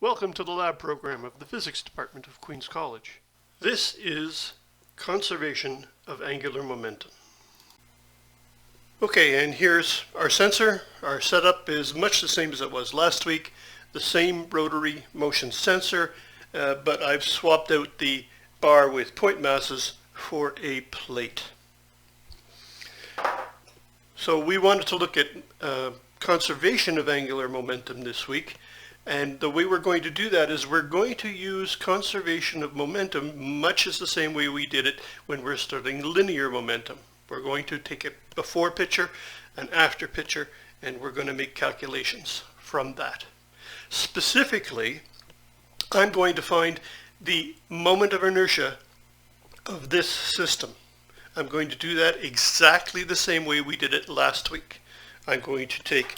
Welcome to the lab program of the Physics Department of Queens College. This is conservation of angular momentum. Okay, and here's our sensor. Our setup is much the same as it was last week. The same rotary motion sensor, but I've swapped out the bar with point masses for a plate. So we wanted to look at conservation of angular momentum this week. And the way we're going to do that is we're going to use conservation of momentum much as the same way we did it when we're studying linear momentum. We're going to take a before picture, an after picture, and we're going to make calculations from that. Specifically, I'm going to find the moment of inertia of this system. I'm going to do that exactly the same way we did it last week. I'm going to take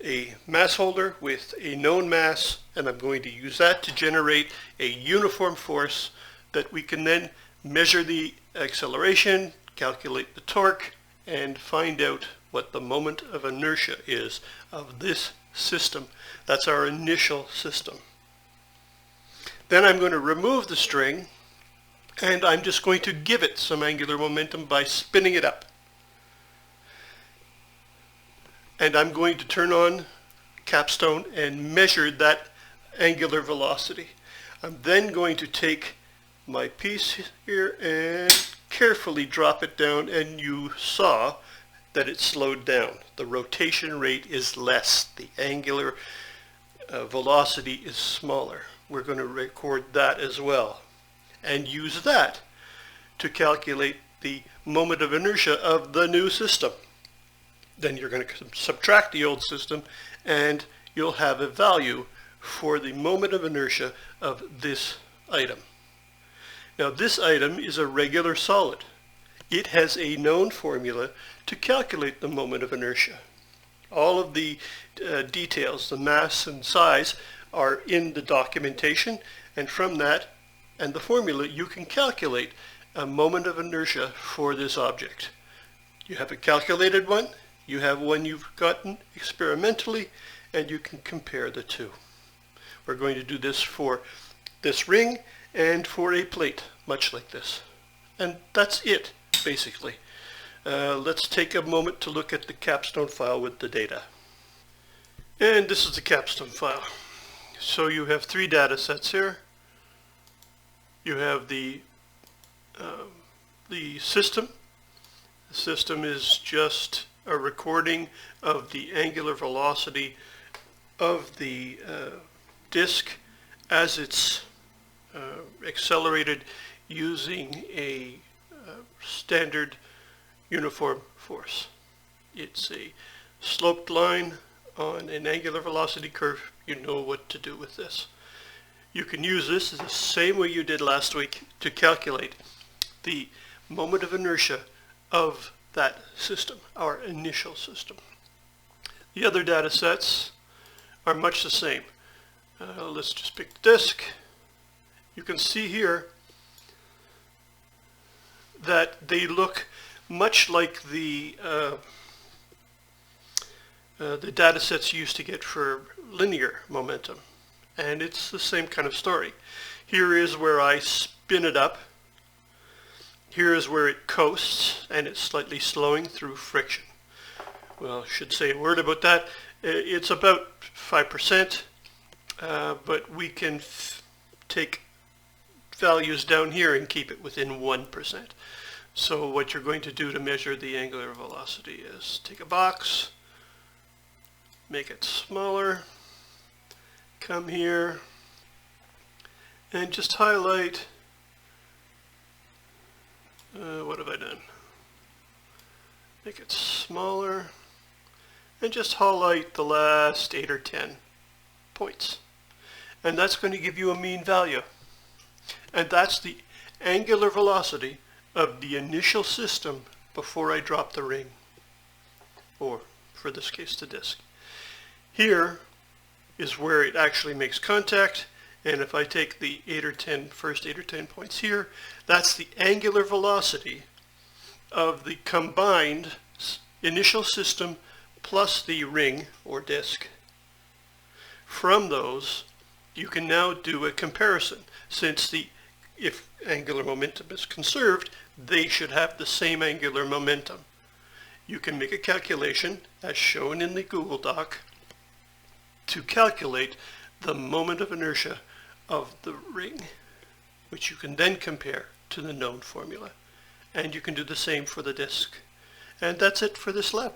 a mass holder with a known mass, and I'm going to use that to generate a uniform force that we can then measure the acceleration, calculate the torque, and find out what the moment of inertia is of this system. That's our initial system. Then I'm going to remove the string, and I'm just going to give it some angular momentum by spinning it up. And I'm going to turn on capstone and measure that angular velocity. I'm then going to take my piece here and carefully drop it down, and you saw that it slowed down. The rotation rate is less. The angular velocity is smaller. We're going to record that as well and use that to calculate the moment of inertia of the new system. Then you're going to subtract the old system and you'll have a value for the moment of inertia of this item. Now this item is a regular solid. It has a known formula to calculate the moment of inertia. All of the details, the mass and size, are in the documentation, and from that and the formula you can calculate a moment of inertia for this object. You have a calculated one. You have one you've gotten experimentally, and you can compare the two. We're going to do this for this ring and for a plate, much like this. And that's it, basically. Let's take a moment to look at the capstone file with the data. And this is the capstone file. So you have three data sets here. You have the system. The system is just a recording of the angular velocity of the disk as it's accelerated using a standard uniform force. It's a sloped line on an angular velocity curve. You know what to do with this. You can use this the same way you did last week to calculate the moment of inertia of that system, our initial system. The other data sets are much the same. Let's just pick the disk. You can see here that they look much like the data sets you used to get for linear momentum, and it's the same kind of story. Here is where I spin it up. Here is where it coasts, and it's slightly slowing through friction. Well, I should say a word about that. It's about 5%, but we can take values down here and keep it within 1%. So what you're going to do to measure the angular velocity is take a box, make it smaller, come here, and just highlight. What have I done? Make it smaller and just highlight the last 8 or 10 points. And that's going to give you a mean value. And that's the angular velocity of the initial system before I drop the ring, or for this case the disk. Here is where it actually makes contact. And if I take the first 8 or 10 points here, that's the angular velocity of the combined initial system plus the ring or disk. From those, you can now do a comparison. Since if angular momentum is conserved, they should have the same angular momentum. You can make a calculation, as shown in the Google Doc, to calculate the moment of inertia of the ring, which you can then compare to the known formula. And you can do the same for the disk. And that's it for this lab.